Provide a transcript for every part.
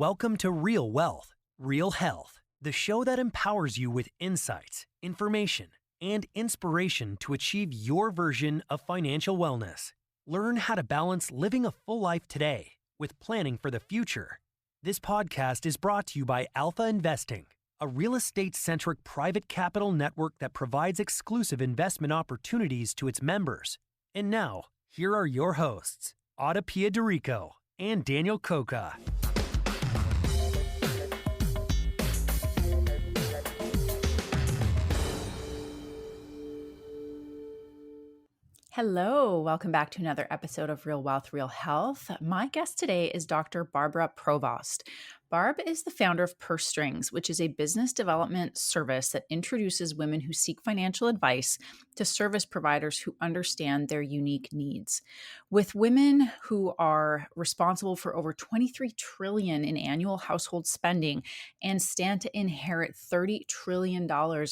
Welcome to Real Wealth, Real Health, the show that empowers you with insights, information, and inspiration to achieve your version of financial wellness. Learn how to balance living a full life today with planning for the future. This podcast is brought to you by Alpha Investing, a real estate-centric private capital network that provides exclusive investment opportunities to its members. And now, here are your hosts, AdaPia and Daniel Coca. Hello, welcome back to another episode of Real Wealth, Real Health. My guest today is Dr. Barbara Provost. Barb is the founder of Purse Strings, which is a business development service that introduces women who seek financial advice to service providers who understand their unique needs. With women who are responsible for over $23 trillion in annual household spending and stand to inherit $30 trillion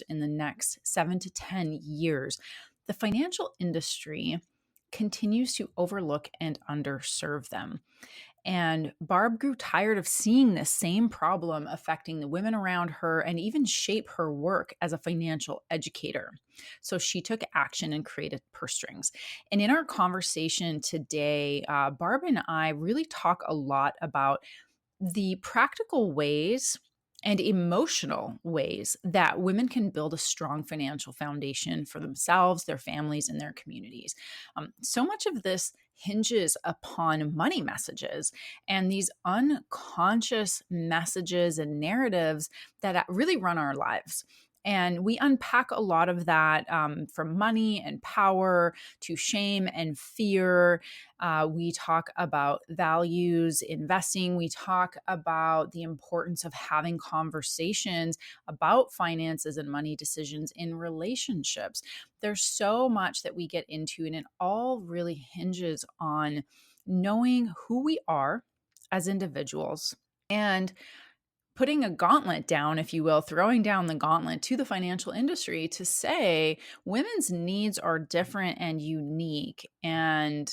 in the next 7 to 10 years, the financial industry continues to overlook and underserve them. And Barb grew tired of seeing this same problem affecting the women around her and even shape her work as a financial educator. So she took action and created Purse Strings. And in our conversation today, Barb and I really talk a lot about the practical ways and emotional ways that women can build a strong financial foundation for themselves, their families, and their communities. So much of this hinges upon money messages and these unconscious messages and narratives that really run our lives. And we unpack a lot of that from money and power to shame and fear. We talk about values, investing. We talk about the importance of having conversations about finances and money decisions in relationships. There's so much that we get into, and it all really hinges on knowing who we are as individuals and putting a gauntlet down, if you will, throwing down the gauntlet to the financial industry to say women's needs are different and unique. And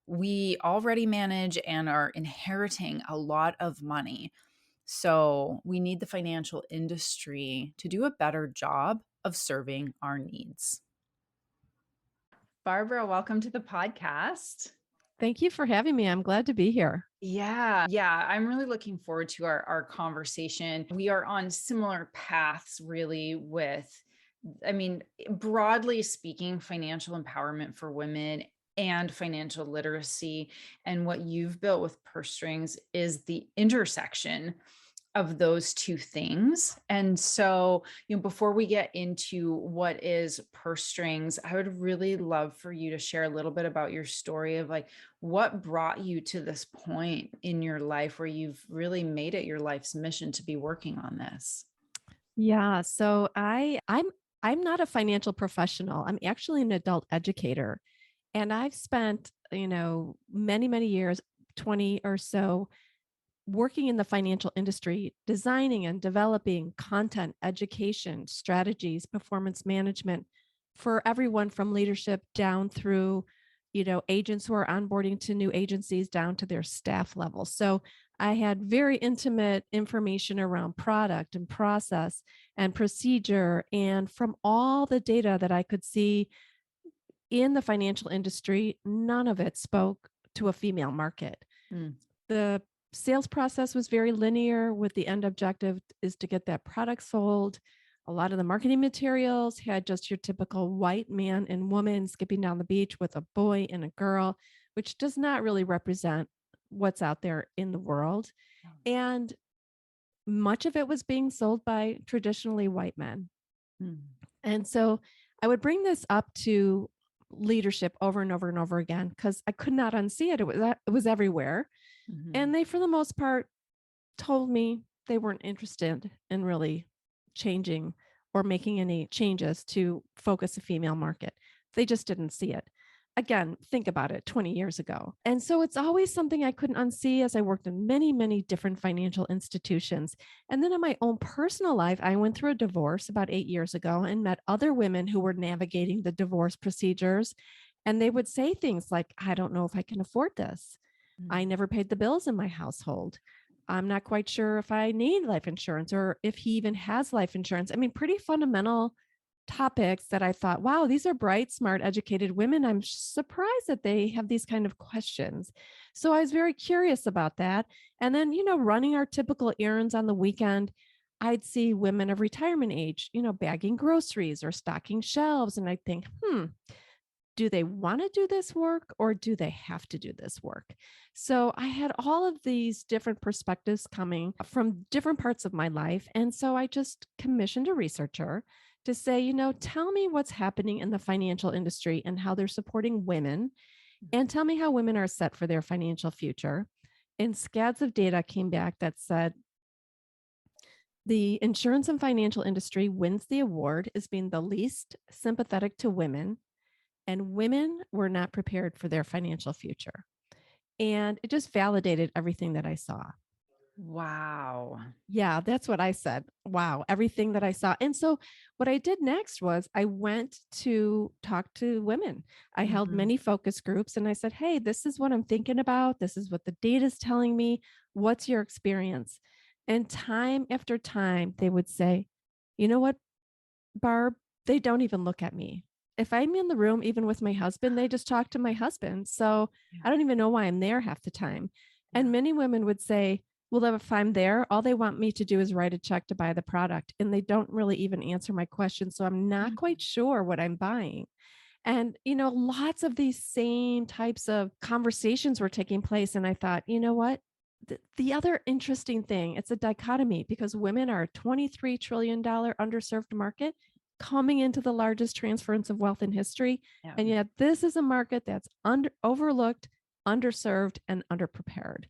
we already manage and are inheriting a lot of money. So we need the financial industry to do a better job of serving our needs. Barbara, welcome to the podcast. Thank you for having me. I'm glad to be here. Yeah. I'm really looking forward to our conversation. We are on similar paths, really, broadly speaking, financial empowerment for women and financial literacy. And what you've built with Purse Strings is the intersection of those two things. And so, before we get into what is Purse Strings, I would really love for you to share a little bit about your story of what brought you to this point in your life where you've really made it your life's mission to be working on this. Yeah. So I'm not a financial professional. I'm actually an adult educator. And I've spent, many, many years, 20 or so, working in the financial industry, designing and developing content, education, strategies, performance management for everyone from leadership down through, agents who are onboarding to new agencies down to their staff level. So I had very intimate information around product and process and procedure. And from all the data that I could see in the financial industry, none of it spoke to a female market. The sales process was very linear, with the end objective is to get that product sold. A lot of the marketing materials had just your typical white man and woman skipping down the beach with a boy and a girl, which does not really represent what's out there in the world. And much of it was being sold by traditionally white men. And so I would bring this up to leadership over and over and over again because I could not unsee it. It was everywhere. And they, for the most part, told me they weren't interested in really changing or making any changes to focus a female market. They just didn't see it. Again, think about it, 20 years ago. And so it's always something I couldn't unsee as I worked in many, many different financial institutions. And then in my own personal life, I went through a divorce about 8 years ago and met other women who were navigating the divorce procedures. And they would say things like, I don't know if I can afford this. I never paid the bills in my household. I'm not quite sure if I need life insurance or if he even has life insurance. I mean, pretty fundamental topics that I thought, wow, these are bright, smart, educated women. I'm surprised that they have these kind of questions. So I was very curious about that. And then, running our typical errands on the weekend, I'd see women of retirement age, bagging groceries or stocking shelves. And I think, do they want to do this work or do they have to do this work? So I had all of these different perspectives coming from different parts of my life. And so I just commissioned a researcher to say, tell me what's happening in the financial industry and how they're supporting women, and tell me how women are set for their financial future. And scads of data came back that said the insurance and financial industry wins the award as being the least sympathetic to women, and women were not prepared for their financial future. And it just validated everything that I saw. Wow. Yeah, that's what I said. Wow, everything that I saw. And so what I did next was I went to talk to women. I held Mhm. many focus groups and I said, "Hey, this is what I'm thinking about. This is what the data is telling me. What's your experience?" And time after time, they would say, "You know what, Barb, they don't even look at me. If I'm in the room, even with my husband, they just talk to my husband. So Yeah. I don't even know why I'm there half the time." And Yeah. many women would say, "Well, if I'm there, all they want me to do is write a check to buy the product. And they don't really even answer my question. So I'm not quite Mhm. sure what I'm buying." And, lots of these same types of conversations were taking place. And I thought, you know what? The other interesting thing, it's a dichotomy because women are a $23 trillion underserved market coming into the largest transference of wealth in history. Yeah. And yet, this is a market that's overlooked, underserved, and underprepared.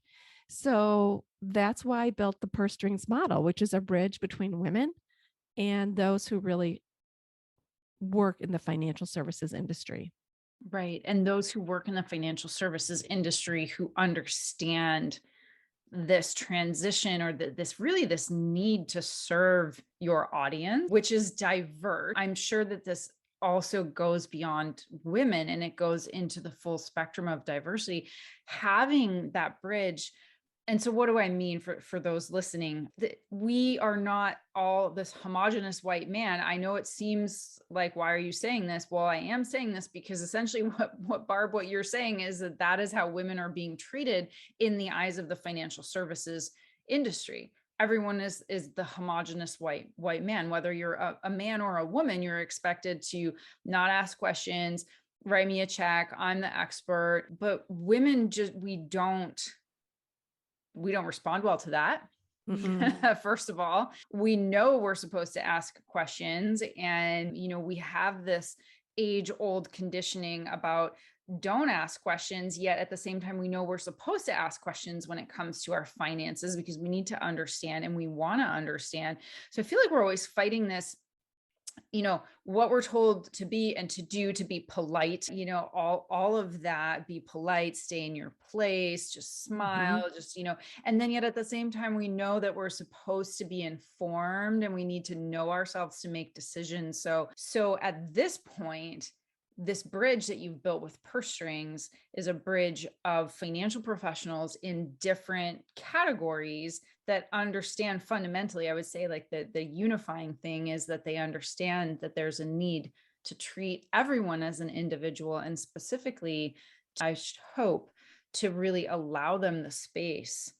So that's why I built the purse strings model, which is a bridge between women and those who really work in the financial services industry. Right. And those who work in the financial services industry who understand this transition or this need to serve your audience, which is diverse. I'm sure that this also goes beyond women and it goes into the full spectrum of diversity. Having that bridge. And so what do I mean for those listening? That we are not all this homogenous white man. I know it seems like, why are you saying this? Well, I am saying this because essentially what you're saying is that is how women are being treated in the eyes of the financial services industry. Everyone is the homogenous white man. Whether you're a man or a woman, you're expected to not ask questions, write me a check, I'm the expert. But women just we don't respond well to that. First of all, we know we're supposed to ask questions, and we have this age old conditioning about don't ask questions, yet at the same time we know we're supposed to ask questions when it comes to our finances because we need to understand and we want to understand. So I feel like we're always fighting this, what we're told to be and to do, to be polite, all of that, be polite, stay in your place, just Mhm. smile, just, and then yet at the same time we know that we're supposed to be informed and we need to know ourselves to make decisions. So at this point, this bridge that you've built with purse strings is a bridge of financial professionals in different categories that understand fundamentally. I would say like the unifying thing is that they understand that there's a need to treat everyone as an individual, and specifically, I should hope, to really allow them the space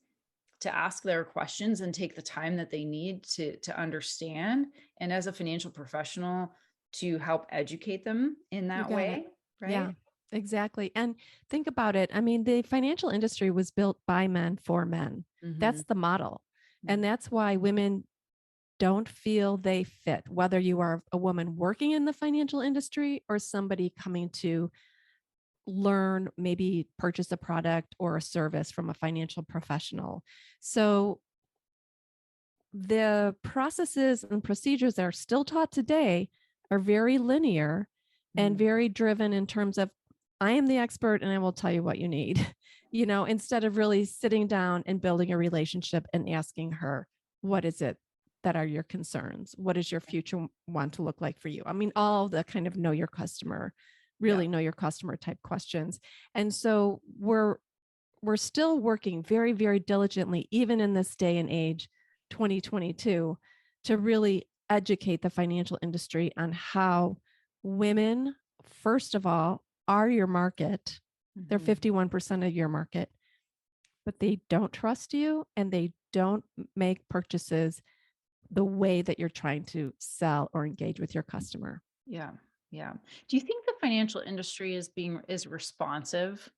to ask their questions and take the time that they need to understand, and as a financial professional to help educate them in You that got it. way, Yeah, right? exactly. And think about it. I mean, the financial industry was built by men for men. Mm-hmm. That's the model. Yeah. And that's why women don't feel they fit, whether you are a woman working in the financial industry or somebody coming to learn, maybe purchase a product or a service from a financial professional. So the processes and procedures that are still taught today are very linear and Mm. very driven in terms of, I am the expert and I will tell you what you need, instead of really sitting down and building a relationship and asking her, what is it that are your concerns? What does your future want to look like for you? I mean, all the kind of know your customer, Yeah. really know your customer type questions. And so we're we're still working very, very diligently, even in this day and age, 2022, to really educate the financial industry on how women, first of all, are your market. They're Mhm. 51% of your market, but they don't trust you and they don't make purchases the way that you're trying to sell or engage with your customer. Yeah. Yeah. Do you think the financial industry is responsive?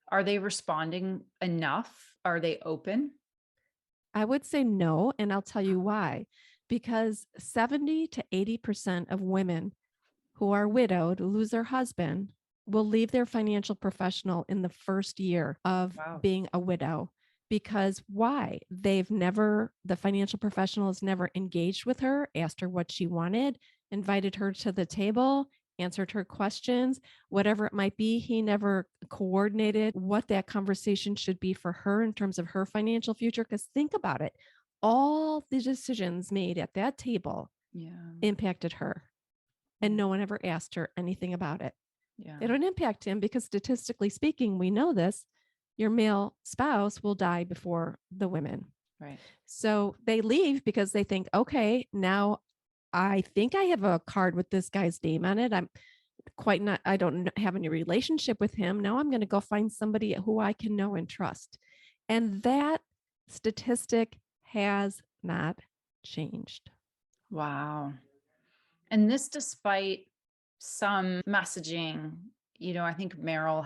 Are they responding enough? Are they open? I would say no, and I'll tell you why. Because 70 to 80% of women who are widowed, lose their husband, will leave their financial professional in the first year of Wow. being a widow. Because why? The financial professional has never engaged with her, asked her what she wanted, invited her to the table, answered her questions, whatever it might be. He never coordinated what that conversation should be for her in terms of her financial future. Because think about it, all the decisions made at that table Yeah. impacted her and Yeah. no one ever asked her anything about it. Yeah. They don't impact him because statistically speaking, we know this, your male spouse will die before the women. Right. So they leave because they think, okay, now I think I have a card with this guy's name on it. I don't have any relationship with him. Now I'm going to go find somebody who I can know and trust. And that statistic has not changed. Wow. And this despite some messaging, I think Merrill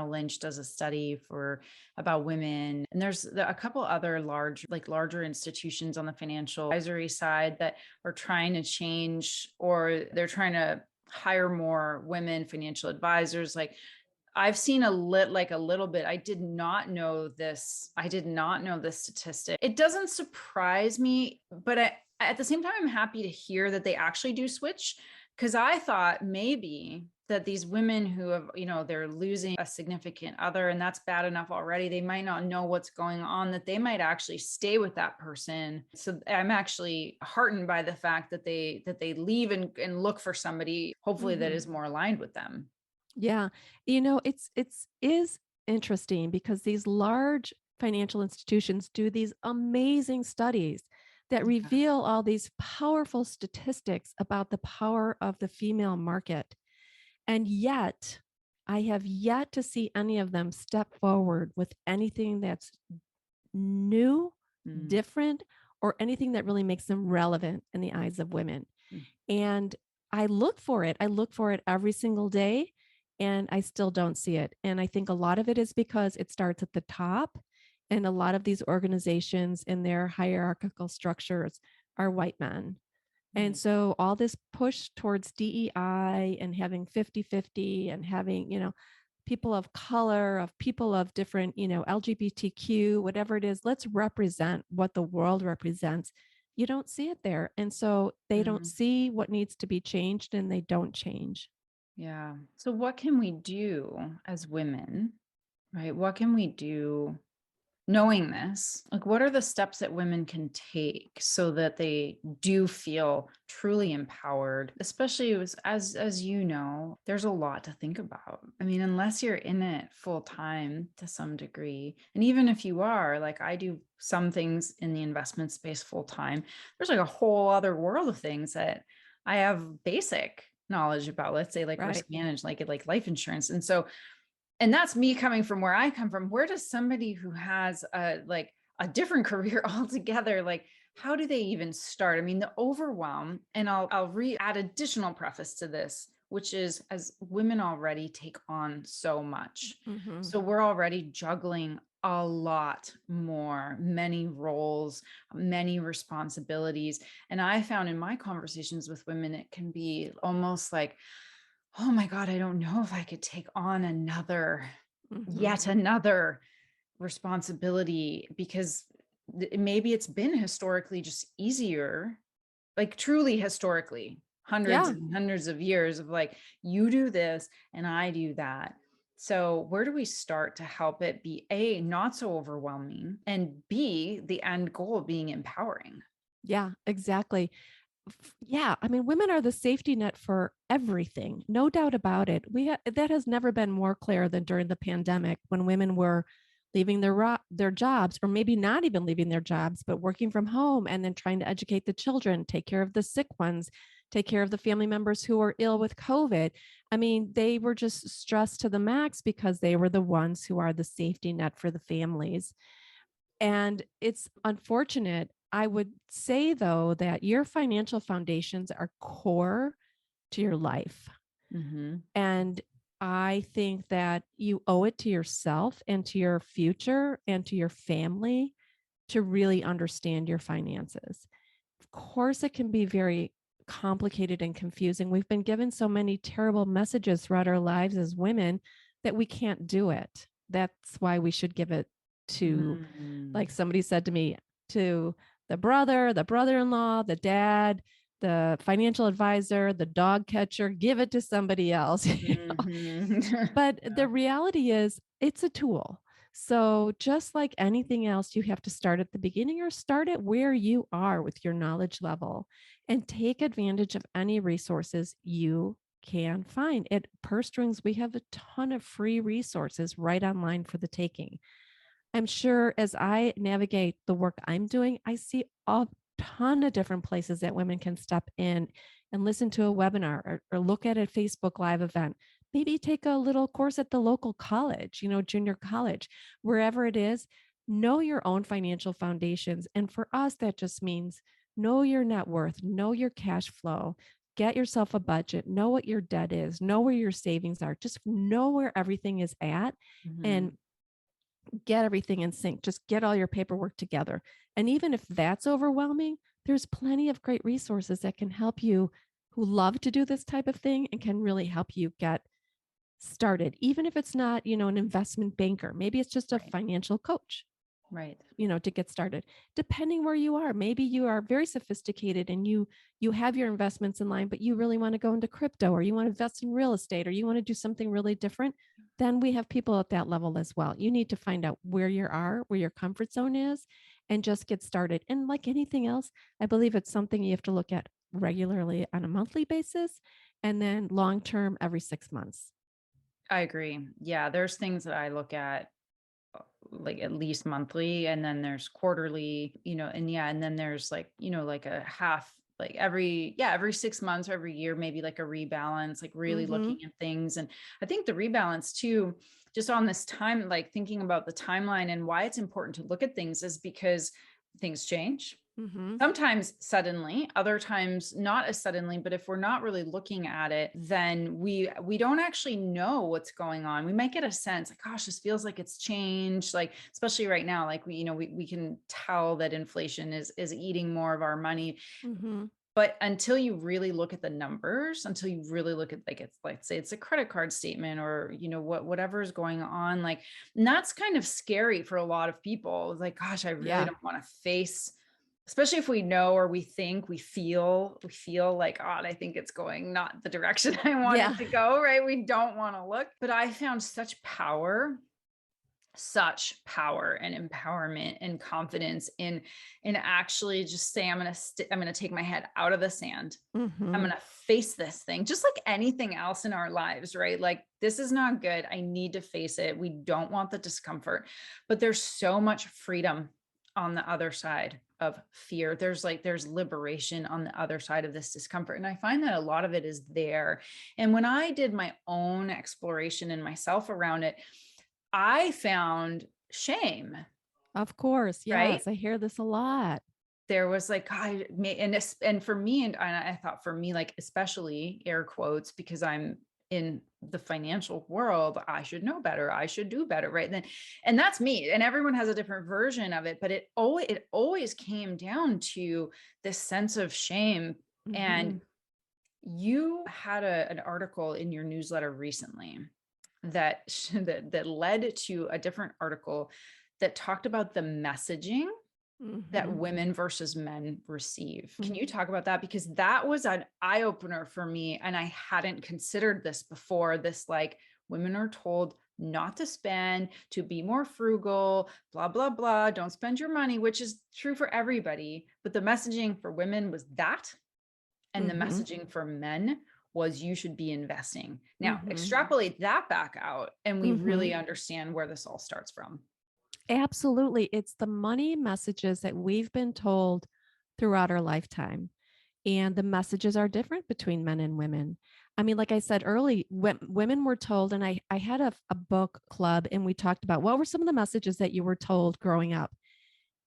Lynch does a study for about women. And there's a couple other larger institutions on the financial advisory side that are trying to change, or they're trying to hire more women financial advisors. Like I've seen a little bit. I did not know this. I did not know this statistic. It doesn't surprise me, but at the same time, I'm happy to hear that they actually do switch, because I thought maybe that these women who have, they're losing a significant other and that's bad enough already. They might not know what's going on, that they might actually stay with that person. So I'm actually heartened by the fact that they leave and look for somebody, hopefully that Mhm. is more aligned with them. Yeah. It's is interesting because these large financial institutions do these amazing studies that Yeah. reveal all these powerful statistics about the power of the female market. And yet, I have yet to see any of them step forward with anything that's new, Mm. different, or anything that really makes them relevant in the eyes of women. Mm. And I look for it. I look for it every single day and I still don't see it. And I think a lot of it is because it starts at the top. And a lot of these organizations in their hierarchical structures are white men. And Right. so all this push towards DEI and having 50-50 and having, people of color, of people of different, LGBTQ, whatever it is, let's represent what the world represents. You don't see it there. And so they don't Mm. see what needs to be changed and they don't change. Yeah. So what can we do as women, right? What can we do knowing this? Like, what are the steps that women can take so that they do feel truly empowered? Especially as there's a lot to think about. I mean, unless you're in it full time to some degree, and even if you are, like I do some things in the investment space full time, there's like a whole other world of things that I have basic knowledge about. Let's say like Right. risk manage, like life insurance. And that's me coming from where I come from. Where does somebody who has a different career altogether, like how do they even start? I mean, the overwhelm, and I'll add additional preface to this, which is as women already take on so much. Mm-hmm. So we're already juggling a lot more, many roles, many responsibilities. And I found in my conversations with women, it can be almost like, oh my God, I don't know if I could take on Mm-hmm. yet another responsibility, because maybe it's been historically just easier, like truly historically, hundreds Yeah. and hundreds of years of like, you do this and I do that. So where do we start to help it be A, not so overwhelming, and B, the end goal being empowering? Yeah, exactly. Yeah, I mean, women are the safety net for everything, no doubt about it. That has never been more clear than during the pandemic when women were leaving their jobs, or maybe not even leaving their jobs, but working from home and then trying to educate the children, take care of the sick ones, take care of the family members who are ill with COVID. I mean, they were just stressed to the max because they were the ones who are the safety net for the families. And it's unfortunate. I would say, though, that your financial foundations are core to your life. Mm-hmm. And I think that you owe it to yourself and to your future and to your family to really understand your finances. Of course, it can be very complicated and confusing. We've been given so many terrible messages throughout our lives as women that we can't do it. That's why we should give it to, like somebody said to me, to the brother, the brother-in-law, the dad, the financial advisor, the dog catcher, give it to somebody else. Mm-hmm. But the reality is, it's a tool. So, just like anything else, you have to start at the beginning or start at where you are with your knowledge level and take advantage of any resources you can find. At Purse Strings, we have a ton of free resources right online for the taking. I'm sure as I navigate the work I'm doing, I see a ton of different places that women can step in and listen to a webinar, or look at a Facebook Live event. Maybe take a little course at the local college, junior college, wherever it is. Know your own financial foundations. And for us, that just means know your net worth, know your cash flow, get yourself a budget, know what your debt is, know where your savings are, just know where everything is at. Mm-hmm. And get everything in sync. Just get all your paperwork together. And even if that's overwhelming, there's plenty of great resources that can help you, who love to do this type of thing and can really help you get started. Even if it's not, an investment banker, maybe it's just a Right. financial coach. Right. To get started, depending where you are. Maybe you are very sophisticated and you have your investments in line, but you really want to go into crypto, or you want to invest in real estate, or you want to do something really different. Then we have people at that level as well. You need to find out where your comfort zone is, and just get started. And like anything else, I believe it's something you have to look at regularly on a monthly basis, and then long term every 6 months. I agree. Yeah, there's things that I look at like at least monthly, and then there's quarterly, and then there's like a half, like every 6 months or every year, maybe like a rebalance, like really looking at things. And I think the rebalance too, just on this time, like thinking about the timeline and why it's important to look at things, is because things change. Mm-hmm. Sometimes suddenly, other times not as suddenly, but if we're not really looking at it, then we don't actually know what's going on. We might get a sense like, gosh, this feels like it's changed, like especially right now, like we can tell that inflation is eating more of our money. Mm-hmm. But until you really look at the numbers, until you really look at, like, it's like, say it's a credit card statement, or whatever is going on, like, and that's kind of scary for a lot of people. It's like, gosh, I really Yeah. don't want to face, especially if we know, or we think, we feel like, oh, I think it's going not the direction I want Yeah. it to go, right? We don't want to look. But I found such power and empowerment and confidence in actually just say, I'm going to take my head out of the sand. I'm Mm-hmm. going to face this thing, just like anything else in our lives, right? Like, this is not good. I need to face it. We don't want the discomfort, but there's so much freedom on the other side of fear. There's liberation on the other side of this discomfort. And I find that a lot of it is there. And when I did my own exploration in myself around it, I found shame, Of course. right? Yes. I hear this a lot. There was like, and for me, and I thought, for me, like, especially air quotes, because I'm in the financial world, I should know better. I should do better. Right. And that's me. And everyone has a different version of it, but it always came down to this sense of shame. Mm-hmm. And you had an article in your newsletter recently that that led to a different article that talked about the messaging that Mm-hmm. women versus men receive. Can Mm-hmm. you talk about that? Because that was an eye opener for me. And I hadn't considered this before. This, like, women are told not to spend, to be more frugal, blah, blah, blah. Don't spend your money, which is true for everybody. But the messaging for women was that. And the Mm-hmm. messaging for men was, you should be investing. Now, Mm-hmm. extrapolate that back out, and we Mm-hmm. really understand where this all starts from. Absolutely. It's the money messages that we've been told throughout our lifetime. And the messages are different between men and women. I mean, like I said early, when women were told, and I had a book club and we talked about what were some of the messages that you were told growing up.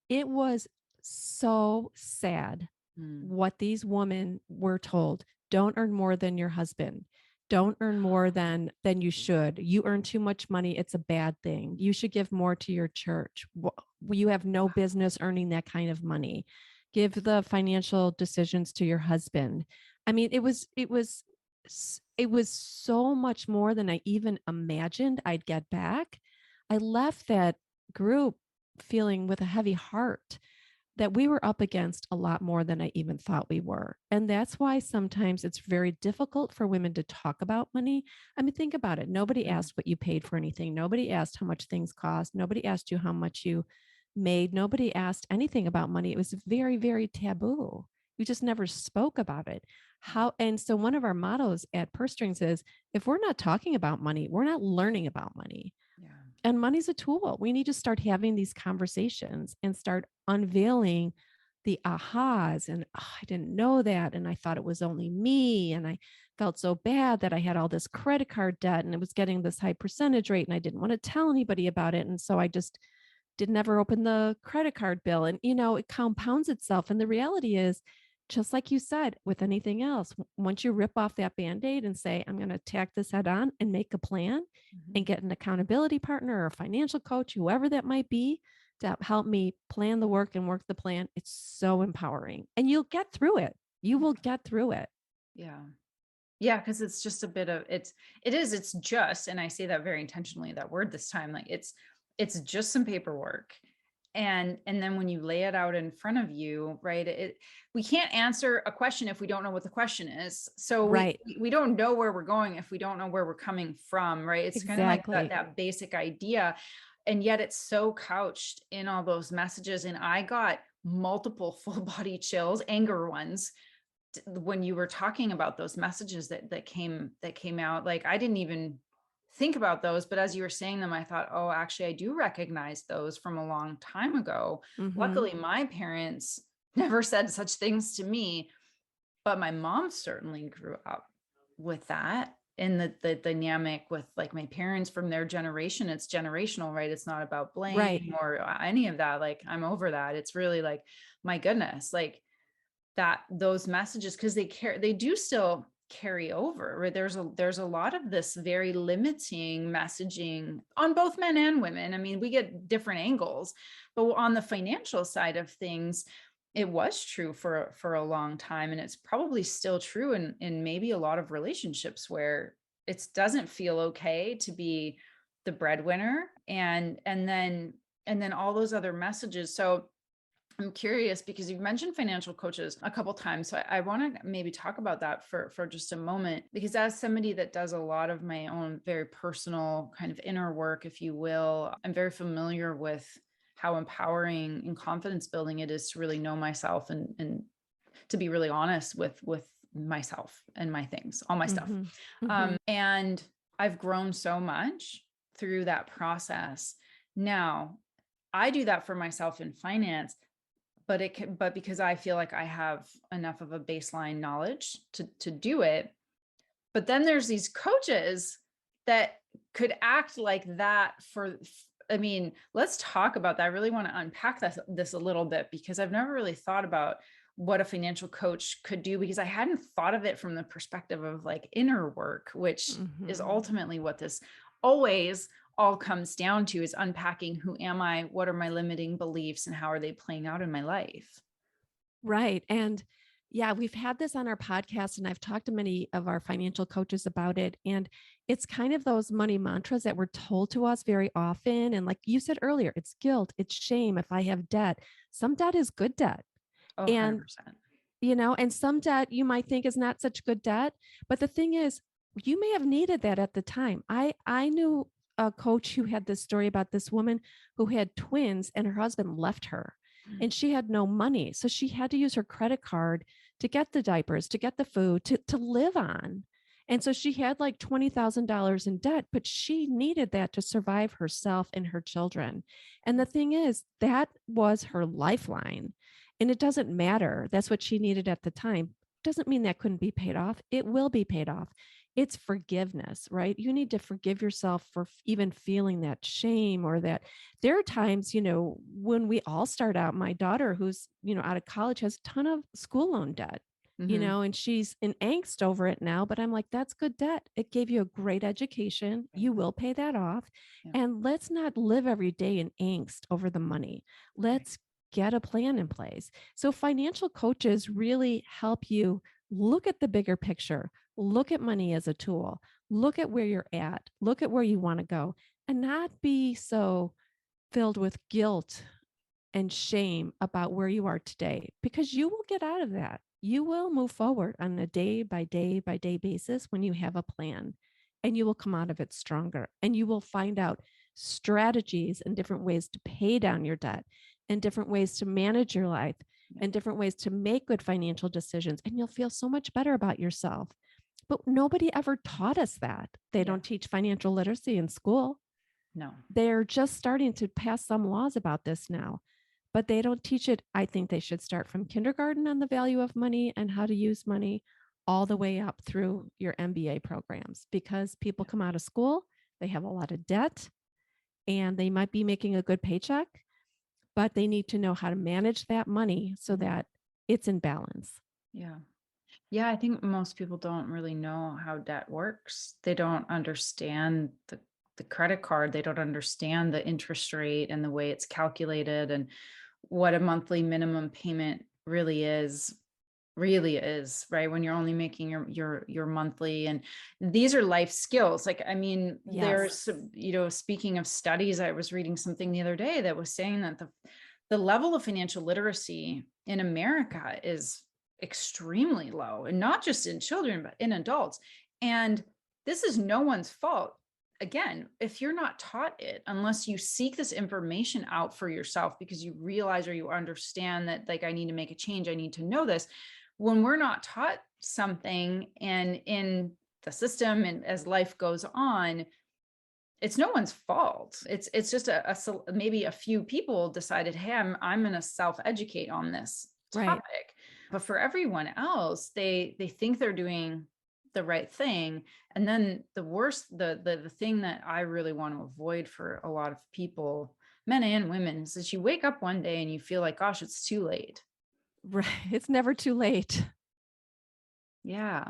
It was so sad Mm. what these women were told. Don't earn more than your husband. Don't earn more than you should. You earn too much money. It's a bad thing. You should give more to your church. You have no business earning that kind of money. Give the financial decisions to your husband. I mean, it was so much more than I even imagined I'd get back. I left that group feeling with a heavy heart that we were up against a lot more than I even thought we were. And that's why sometimes it's very difficult for women to talk about money. I mean, think about it. Nobody Mm. asked what you paid for anything. Nobody asked how much things cost. Nobody asked you how much you made. Nobody asked anything about money. It was very, very taboo. We just never spoke about it. How and so one of our mottos at Purse Strings is if we're not talking about money, we're not learning about money. Yeah. And money's a tool. We need to start having these conversations and start unveiling the ahas and "Oh, I didn't know that and I thought it was only me and I felt so bad that I had all this credit card debt and it was getting this high percentage rate and I didn't want to tell anybody about it and so I just did never open the credit card bill and it compounds itself and the reality is just like you said with anything else once you rip off that band-aid and say I'm going to tack this head on and make a plan and Mhm. get an accountability partner or a financial coach, whoever that might be, to help me plan the work and work the plan. It's so empowering. And you'll get through it. You will get through it. Yeah. Yeah, because it's just a bit of it's just, and I say that very intentionally, that word this time, like it's just some paperwork. And then when you lay it out in front of you, right? We can't answer a question if we don't know what the question is. So Right. we don't know where we're going if we don't know where we're coming from, right? It's kind of like Exactly. that basic idea. And yet it's so couched in all those messages. And I got multiple full body chills, anger ones when you were talking about those messages that came out. Like I didn't even think about those, but as you were saying them, I thought, oh, actually I do recognize those from a long time ago. Mm-hmm. Luckily my parents never said such things to me, but my mom certainly grew up with that. And the dynamic with like my parents from their generation, it's generational, right? It's not about Right. blame or any of that. Like I'm over that. It's really like, my goodness, like that those messages, because they do still carry over, right? There's a lot of this very limiting messaging on both men and women. I mean, we get different angles, but on the financial side of things, it was true for a long time, and it's probably still true in maybe a lot of relationships where it doesn't feel okay to be the breadwinner, and then all those other messages. So I'm curious because you've mentioned financial coaches a couple times. So I want to maybe talk about that for just a moment, because as somebody that does a lot of my own very personal kind of inner work, if you will, I'm very familiar with how empowering and confidence building it is to really know myself and to be really honest with myself and my things, all my stuff. Mm-hmm. Mm-hmm. And I've grown so much through that process. Now, I do that for myself in finance, but because I feel like I have enough of a baseline knowledge to do it. But then there's these coaches that could act like that I mean, let's talk about that. I really want to unpack this a little bit, because I've never really thought about what a financial coach could do, because I hadn't thought of it from the perspective of like inner work, which is Mm-hmm. ultimately what this always all comes down to, is unpacking who am I, what are my limiting beliefs, and how are they playing out in my life. Right. And yeah, we've had this on our podcast, and I've talked to many of our financial coaches about it. And it's kind of those money mantras that were told to us very often. And like you said earlier, it's guilt, it's shame if I have debt. Some debt is good debt. Oh, And 100%. and some debt you might think is not such good debt. But the thing is, you may have needed that at the time. I knew a coach who had this story about this woman who had twins and her husband left her and she had no money. So she had to use her credit card to get the diapers, to get the food, to live on. And so she had like $20,000 in debt, but she needed that to survive herself and her children. And the thing is, that was her lifeline. And it doesn't matter. That's what she needed at the time. Doesn't mean that couldn't be paid off. It will be paid off. It's forgiveness, right? You need to forgive yourself for even feeling that shame or that there are times, when we all start out, my daughter who's, out of college has a ton of school loan debt, Mm-hmm. and she's in angst over it now, but I'm like, that's good debt. It gave you a great education. Right. You will pay that off. Yeah. And let's not live every day in angst over the money. Right. Let's get a plan in place. So financial coaches really help you look at the bigger picture, look at money as a tool, look at where you're at, look at where you want to go, and not be so filled with guilt and shame about where you are today, because you will get out of that. You will move forward on a day by day by day basis when you have a plan, and you will come out of it stronger, and you will find out strategies and different ways to pay down your debt and different ways to manage your life Yeah. and different ways to make good financial decisions. And you'll feel so much better about yourself. But nobody ever taught us that. They Yeah. don't teach financial literacy in school. No. They're just starting to pass some laws about this now, but they don't teach it. I think they should start from kindergarten on the value of money and how to use money all the way up through your MBA programs, because people come out of school, they have a lot of debt, and they might be making a good paycheck, but they need to know how to manage that money so that it's in balance. Yeah. Yeah, I think most people don't really know how debt works. They don't understand the credit card. They don't understand the interest rate and the way it's calculated and what a monthly minimum payment really is, right? When you're only making your monthly, and these are life skills. Like, I mean, Yes. there's, speaking of studies, I was reading something the other day that was saying that the level of financial literacy in America is extremely low, and not just in children, but in adults. And this is no one's fault. Again, if you're not taught it, unless you seek this information out for yourself because you realize or you understand that, like, I need to make a change, I need to know this. When we're not taught something and in the system and as life goes on, it's no one's fault. It's just maybe a few people decided, hey, I'm going to self-educate on this Right. topic. But for everyone else, they think they're doing the right thing. And then the worst, the thing that I really want to avoid for a lot of people, men and women, is that you wake up one day and you feel like, gosh, it's too late. Right. It's never too late. Yeah,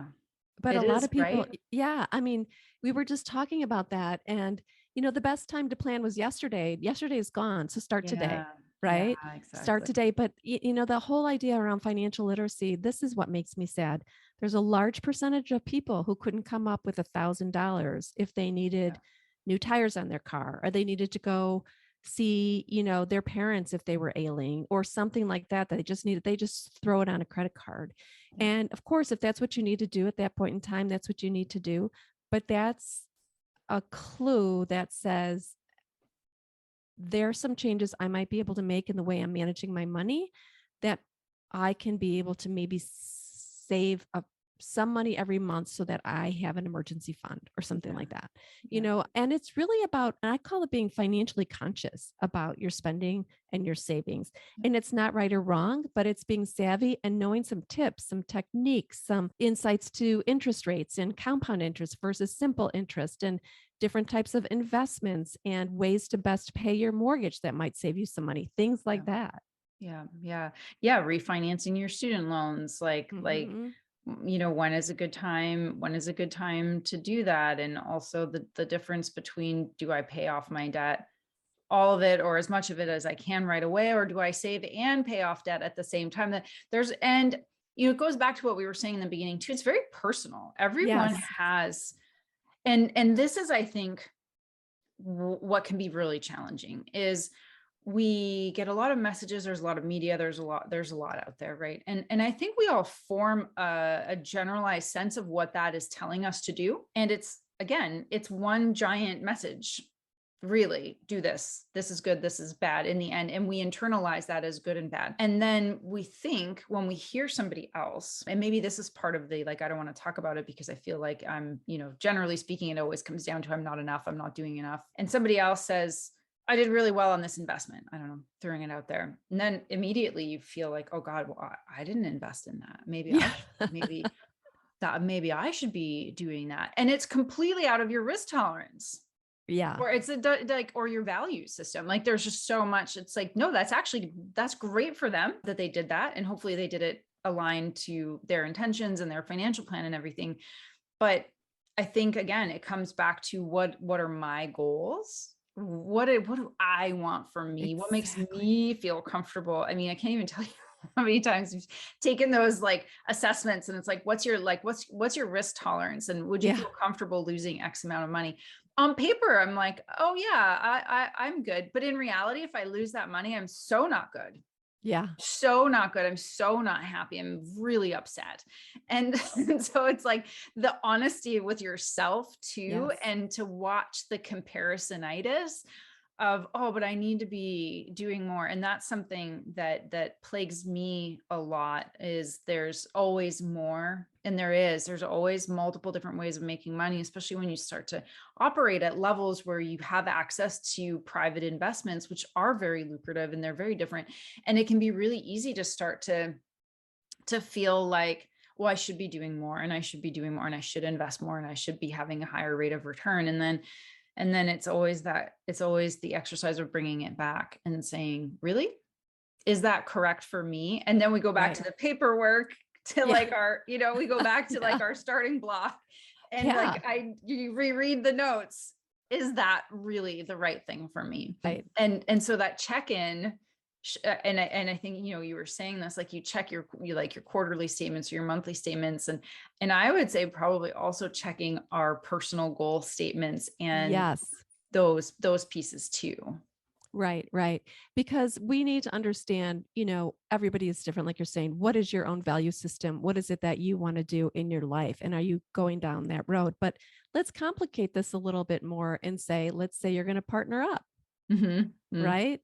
But a it lot is, of people, right? yeah, I mean, we were just talking about that. And, the best time to plan was yesterday. Yesterday is gone. So start today, Yeah, yeah, right? Start exactly. today. But, the whole idea around financial literacy, this is what makes me sad. There's a large percentage of people who couldn't come up with $1,000 if they Yeah, needed new tires on their car, or they needed to go see, their parents if they were ailing or something like that, that they just throw it on a credit card. yeah, And of course, if that's what you need to do at that point in time, that's what you need to do. But that's a clue that says there are some changes I might be able to make in the way I'm managing my money, that I can be able to maybe save some money every month so that I have an emergency fund or something yeah, like that. yeah, And it's really about, and I call it being financially conscious about your spending and your savings. yeah. And it's not right or wrong, but it's being savvy and knowing some tips, some techniques, some insights to interest rates and compound interest versus simple interest, and different types of investments and ways to best pay your mortgage that might save you some money, things Yeah. like that. Yeah, yeah. Yeah, refinancing your student loans, Mhm. when is a good time? When is a good time to do that? And also the difference between, do I pay off my debt, all of it or as much of it as I can right away, or do I save and pay off debt at the same time? That there's and it goes back to what we were saying in the beginning too. It's very personal. Everyone Yes. has, and this is, I think, what can be really challenging is we get a lot of messages, there's a lot of media, there's a lot out there, right? And I think we all form a generalized sense of what that is telling us to do, and it's, again, it's one giant message, really do this. This is good. This is bad in the end. And we internalize that as good and bad. And then we think when we hear somebody else, and maybe this is part of the, like, I don't want to talk about it because I feel like I'm, generally speaking, it always comes down to I'm not enough. I'm not doing enough. And somebody else says, I did really well on this investment. I don't know, throwing it out there. And then immediately you feel like, oh God, well, I didn't invest in that. Maybe I should be doing that. And it's completely out of your risk tolerance. Yeah. Or it's or your value system. Like there's just so much. It's like, no, that's great for them that they did that. And hopefully they did it aligned to their intentions and their financial plan and everything. But I think, again, it comes back to what are my goals? What do I want for me? What makes me feel comfortable? I mean, I can't even tell you how many times we've taken those like assessments, and it's like, what's your risk tolerance? And would you feel comfortable losing X amount of money? On paper, I'm like, oh yeah, I'm good. But in reality, if I lose that money, I'm so not good. Yeah. So not good. I'm so not happy. I'm really upset. And so it's like the honesty with yourself too, and to watch the comparisonitis of, oh, but I need to be doing more. And that's something that plagues me a lot, is there's always more. And there's always multiple different ways of making money, especially when you start to operate at levels where you have access to private investments, which are very lucrative and they're very different. And it can be really easy to start to feel like, well, I should be doing more, and I should be doing more, and I should invest more, and I should be having a higher rate of return. And then it's always the exercise of bringing it back and saying, really, is that correct for me? And then we go back to the paperwork, to like our, we go back to like our starting block, and like you reread the notes. Is that really the right thing for me? Right. And so that check-in, and I think, you were saying this, like you check your quarterly statements or your monthly statements. And I would say probably also checking our personal goal statements and those pieces too. Right, right. Because we need to understand, everybody is different. Like you're saying, what is your own value system? What is it that you want to do in your life? And are you going down that road? But let's complicate this a little bit more and say, let's say you're going to partner up, right?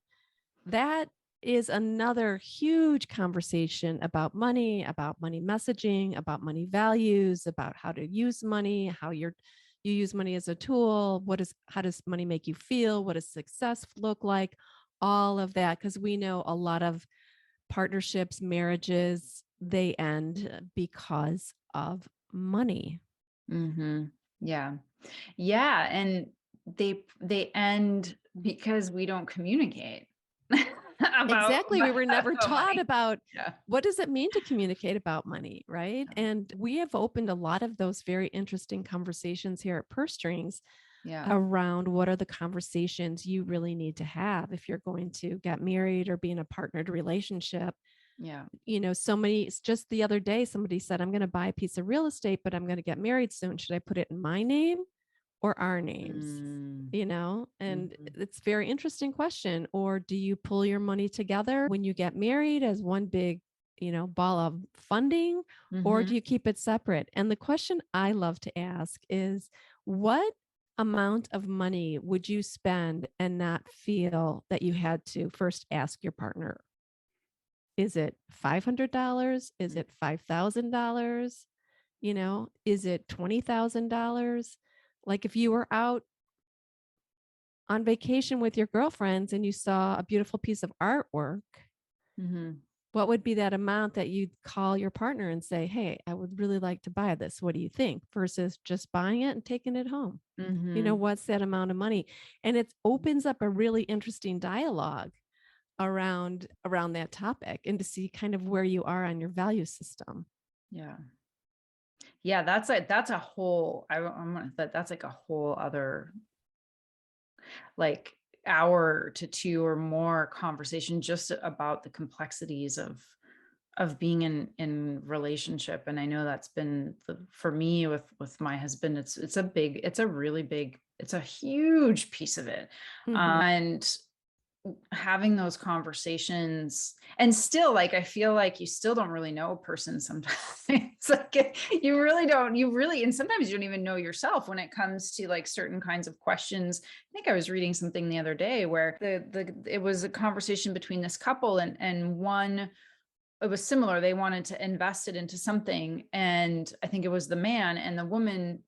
That is another huge conversation about money messaging, about money values, about how to use money, how you use money as a tool. How does money make you feel? What does success look like? All of that. Because we know a lot of partnerships, marriages, they end because of money. Yeah. Yeah. And they end because we don't communicate. Exactly. We were never taught about what does it mean to communicate about money, right? And we have opened a lot of those very interesting conversations here at Purse Strings around what are the conversations you really need to have if you're going to get married or be in a partnered relationship. Just the other day, somebody said, I'm going to buy a piece of real estate, but I'm going to get married soon. Should I put it in my name or our names? And it's a very interesting question. Or do you pull your money together when you get married as one big, ball of funding, or do you keep it separate? And the question I love to ask is, what amount of money would you spend and not feel that you had to first ask your partner? Is it $500? Is it $5,000? Is it $20,000? Like if you were out on vacation with your girlfriends and you saw a beautiful piece of artwork, what would be that amount that you'd call your partner and say, hey, I would really like to buy this. What do you think? Versus just buying it and taking it home. What's that amount of money? And it opens up a really interesting dialogue around that topic, and to see kind of where you are on your value system. That's a whole, that's like a whole other like hour to two or more conversation just about the complexities of being in relationship. And I know that's been for me with my husband, it's a huge piece of it. And having those conversations, and still, like, I feel like you still don't really know a person sometimes. It's like you really don't, and sometimes you don't even know yourself when it comes to like certain kinds of questions. I think I was reading something the other day where it was a conversation between this couple, and one, it was similar. They wanted to invest it into something. And I think it was the man, and the woman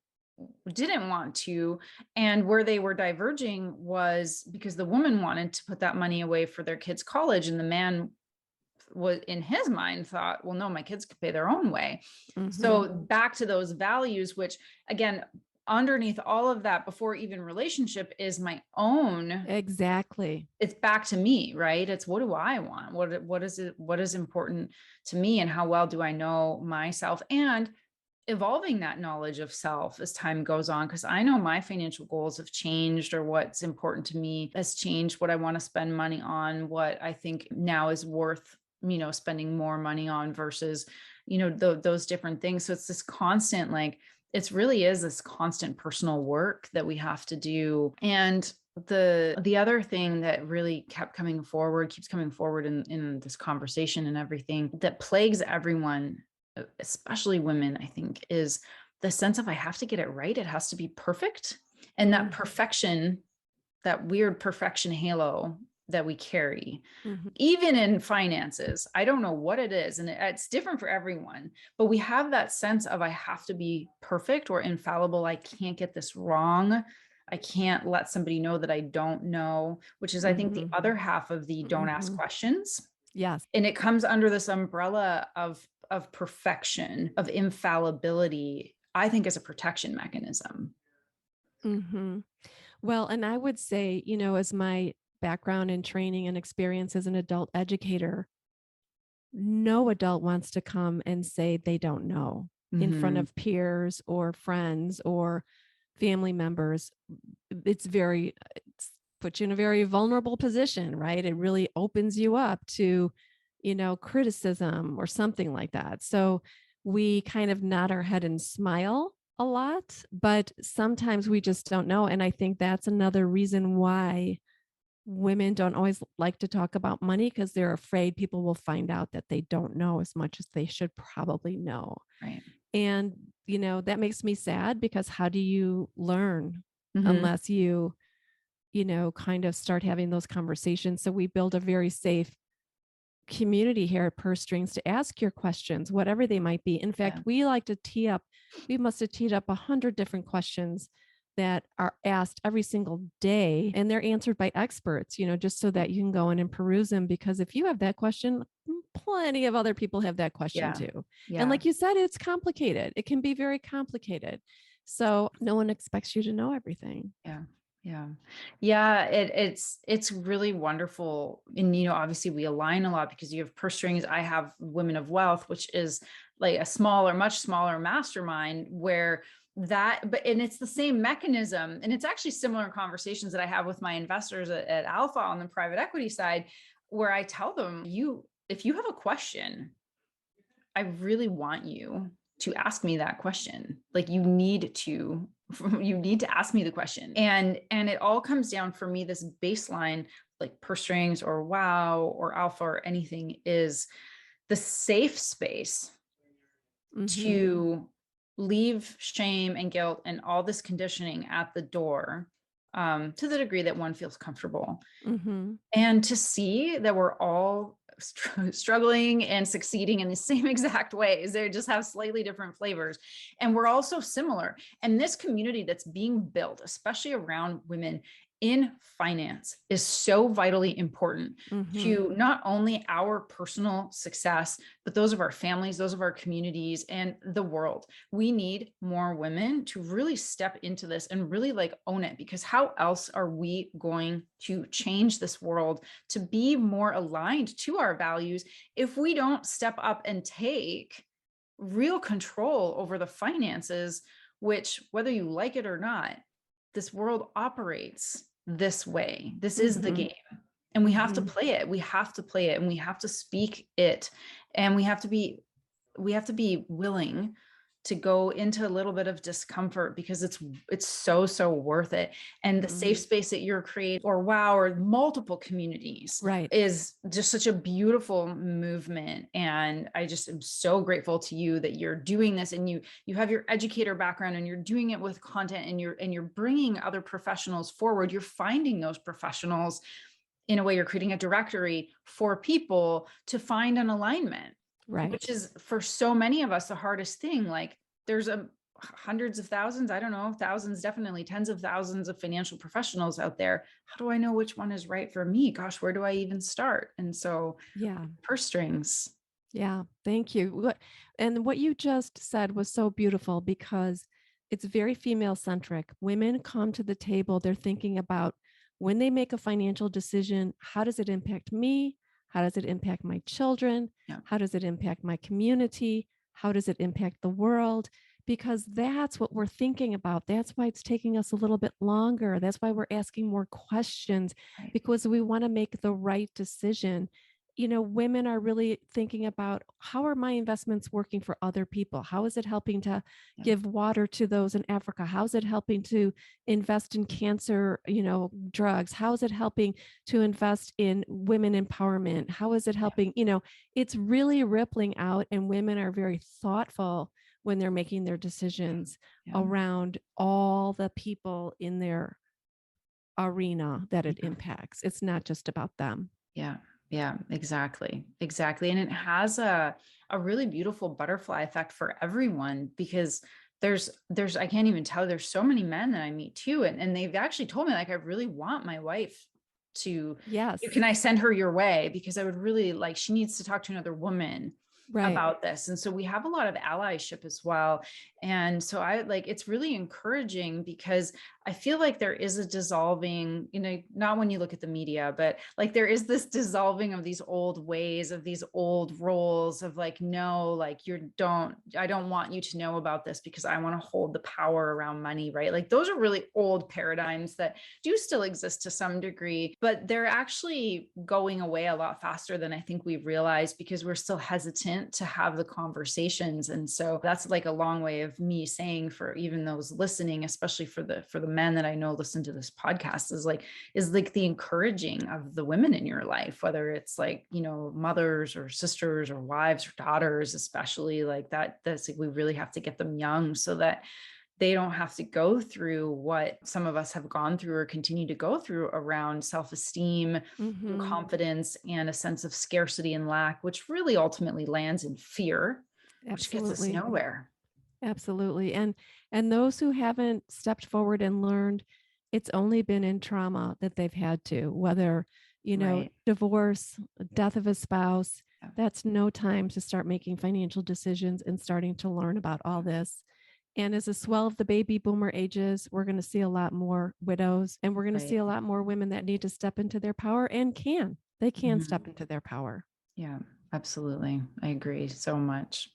didn't want to. And where they were diverging was because the woman wanted to put that money away for their kids' college. And the man was, in his mind, thought, well, no, my kids could pay their own way. So back to those values, which again, underneath all of that, before even relationship, is my own. Exactly. It's back to me, right? It's what do I want? What is it? What is important to me, and how well do I know myself? And evolving that knowledge of self as time goes on, because I know my financial goals have changed, or what's important to me has changed, what I want to spend money on, what I think now is worth, spending more money on versus, those different things. So it's this constant, like, it really is this constant personal work that we have to do. And the other thing that really keeps coming forward in this conversation and everything that plagues everyone, especially women, I think, is the sense of I have to get it right. It has to be perfect. And that perfection, that weird perfection halo that we carry, even in finances, I don't know what it is. And it's different for everyone, but we have that sense of I have to be perfect or infallible. I can't get this wrong. I can't let somebody know that I don't know, which is, I think, the other half of the don't ask questions. Yes. And it comes under this umbrella of perfection, of infallibility, I think, as a protection mechanism. Well, and I would say, as my background and training and experience as an adult educator, no adult wants to come and say they don't know in front of peers or friends or family members. It's puts you in a very vulnerable position, right? It really opens you up to, criticism or something like that. So we kind of nod our head and smile a lot, but sometimes we just don't know. And I think that's another reason why women don't always like to talk about money, because they're afraid people will find out that they don't know as much as they should probably know. Right. And, that makes me sad, because how do you learn unless you, kind of start having those conversations? So we build a very safe community here at Purse Strings to ask your questions, whatever they might be. In fact, we like to we must have teed up 100 different questions that are asked every single day, and they're answered by experts, just so that you can go in and peruse them. Because if you have that question, plenty of other people have that question too. And like you said, it's complicated. It can be very complicated. So no one expects you to know everything. It's really wonderful. And, obviously we align a lot because you have Purse Strings. I have Women of Wealth, which is like a much smaller mastermind and it's the same mechanism. And it's actually similar conversations that I have with my investors at Alpha on the private equity side, where I tell them, if you have a question, I really want you to ask me that question. Like, you need to ask me the question. And it all comes down, for me, this baseline, like Purse Strings or WOW or Alpha or anything, is the safe space to leave shame and guilt and all this conditioning at the door, to the degree that one feels comfortable, and to see that we're all struggling and succeeding in the same exact ways. They just have slightly different flavors, and we're all so similar. And this community that's being built, especially around women in finance, is so vitally important to not only our personal success, but those of our families, those of our communities, and the world. We need more women to really step into this and really own it, because how else are we going to change this world to be more aligned to our values if we don't step up and take real control over the finances, which, whether you like it or not, this world operates this way. This is the game, and we have to play it. We have to play it, and we have to speak it, and we have to be willing to go into a little bit of discomfort because it's so worth it. And the safe space that you're creating, or wow, or multiple communities, Right. is just such a beautiful movement. And I just am so grateful to you that you're doing this, and you have your educator background, and you're doing it with content, and you're bringing other professionals forward. You're finding those professionals. In a way, you're creating a directory for people to find an alignment, which Right. is for so many of us the hardest thing. Like there's hundreds of thousands, I don't know, thousands, definitely tens of thousands of financial professionals out there. How do I know which one is right for me? Gosh, where do I even start? And so Yeah. purse strings. Yeah, thank you. And what you just said was so beautiful because it's very female centric. Women come to the table, they're thinking about when they make a financial decision, how does it impact me? How does it impact my children? Yeah. How does it impact my community? How does it impact the world? Because that's what we're thinking about. That's why it's taking us a little bit longer. That's why we're asking more questions, Right. because we want to make the right decision. Women are really thinking about, how are my investments working for other people? How is it helping to Yeah. give water to those in Africa? How is it helping to invest in cancer, drugs? How is it helping to invest in women empowerment? How is it helping? It's really rippling out, and women are very thoughtful when they're making their decisions Yeah. around all the people in their arena that it Yeah. impacts. It's not just about them. Yeah. Yeah, exactly. Exactly. And it has a really beautiful butterfly effect for everyone, because there's I can't even tell, there's so many men that I meet too. And they've actually told me, like, I really want my wife to, can Yes. I send her your way? Because I would really like, she needs to talk to another woman Right. about this. And so we have a lot of allyship as well. And so I like, it's really encouraging, because I feel like there is a dissolving, not when you look at the media, but like there is this dissolving of these old ways, of these old roles of like, no, like I don't want you to know about this because I want to hold the power around money, right? Like those are really old paradigms that do still exist to some degree, but they're actually going away a lot faster than I think we realize, because we're still hesitant to have the conversations. And so that's like a long way of me saying, for even those listening, especially for the men that I know listen to this podcast, is like the encouraging of the women in your life, whether it's like, mothers or sisters or wives or daughters, especially like that. That's like, we really have to get them young so that they don't have to go through what some of us have gone through or continue to go through around self-esteem, Mhm. confidence, and a sense of scarcity and lack, which really ultimately lands in fear, which gets us Absolutely. nowhere. Absolutely. And those who haven't stepped forward and learned, it's only been in trauma that they've had to, whether, Right. divorce, death of a spouse, Yeah. that's no time to start making financial decisions and starting to learn about all this. And as the swell of the baby boomer ages, we're going to see a lot more widows, and we're going to see Right. a lot more women that need to step into their power and can. They can Mhm. step into their power. Yeah, absolutely. I agree so much.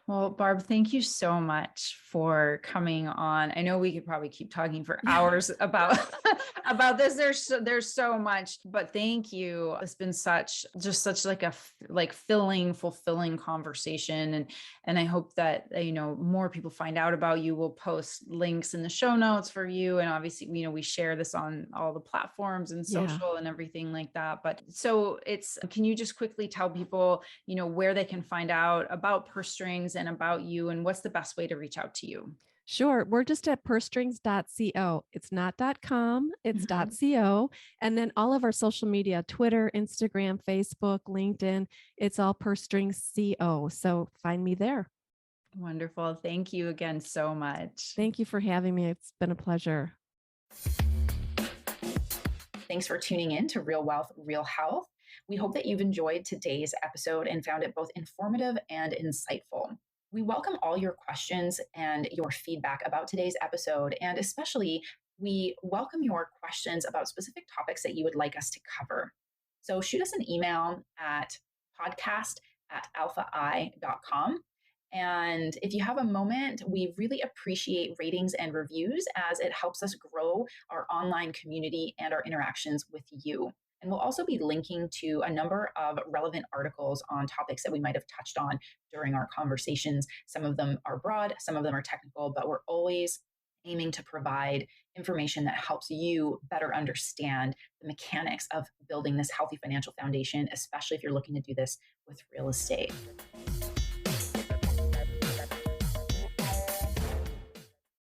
Well, Barb, thank you so much for coming on. I know we could probably keep talking for Yeah. hours about about this. There's so much, but thank you. It's been such like like fulfilling conversation, and I hope that more people find out about you. We'll post links in the show notes for you, and obviously we share this on all the platforms and Yeah. social and everything like that. But so can you just quickly tell people where they can find out about purse strings and about you, and what's the best way to reach out to you? Sure. We're just at purstrings.co. It's not .com, it's Mhm. .co. And then all of our social media, Twitter, Instagram, Facebook, LinkedIn, it's all purstrings.co. So find me there. Wonderful. Thank you again so much. Thank you for having me. It's been a pleasure. Thanks for tuning in to Real Wealth, Real Health. We hope that you've enjoyed today's episode and found it both informative and insightful. We welcome all your questions and your feedback about today's episode, and especially we welcome your questions about specific topics that you would like us to cover. So shoot us an email at podcast@alphai.com. And if you have a moment, we really appreciate ratings and reviews, as it helps us grow our online community and our interactions with you. And we'll also be linking to a number of relevant articles on topics that we might have touched on during our conversations. Some of them are broad, some of them are technical, but we're always aiming to provide information that helps you better understand the mechanics of building this healthy financial foundation, especially if you're looking to do this with real estate.